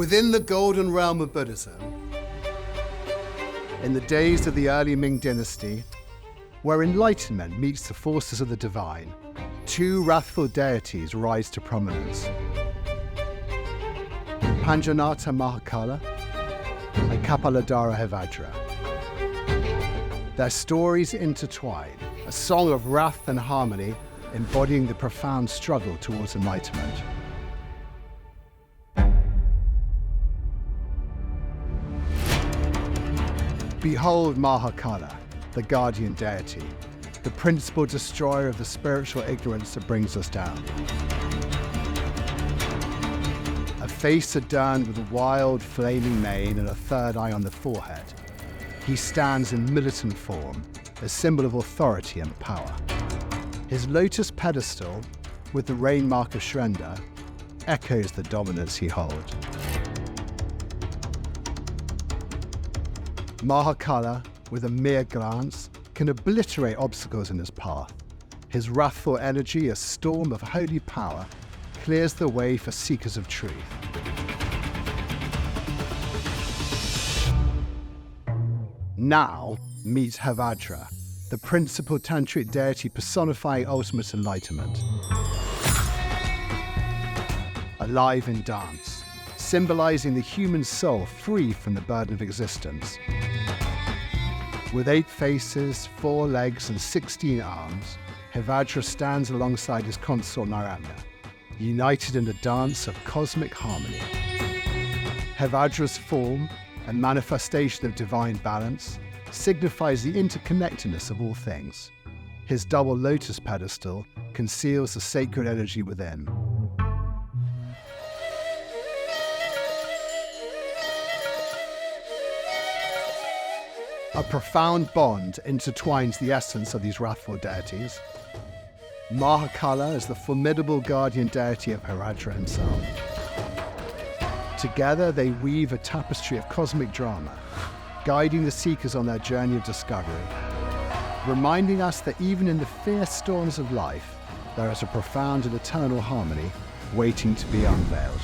Within the golden realm of Buddhism, in the days of the early Ming dynasty, where enlightenment meets the forces of the divine, two wrathful deities rise to prominence. Panjarnata Mahakala and Kapaladhara Hevajra. Their stories intertwine, a song of wrath and harmony embodying the profound struggle towards enlightenment. Behold Mahakala, the guardian deity, the principal destroyer of the spiritual ignorance that brings us down. A face adorned with a wild, flaming mane and a third eye on the forehead, he stands in militant form, a symbol of authority and power. His lotus pedestal, with the rain mark of Shrenda, echoes the dominance he holds. Mahakala, with a mere glance, can obliterate obstacles in his path. His wrathful energy, a storm of holy power, clears the way for seekers of truth. Now meet Hevajra, the principal tantric deity personifying ultimate enlightenment. Alive in dance, symbolizing the human soul free from the burden of existence. With 8 faces, 4 legs, and 16 arms, Hevajra stands alongside his consort Narayana, united in a dance of cosmic harmony. Hevajra's form, a manifestation of divine balance, signifies the interconnectedness of all things. His double lotus pedestal conceals the sacred energy within. A profound bond intertwines the essence of these wrathful deities. Mahakala is the formidable guardian deity of Hevajra himself. Together they weave a tapestry of cosmic drama, guiding the seekers on their journey of discovery, reminding us that even in the fierce storms of life, there is a profound and eternal harmony waiting to be unveiled.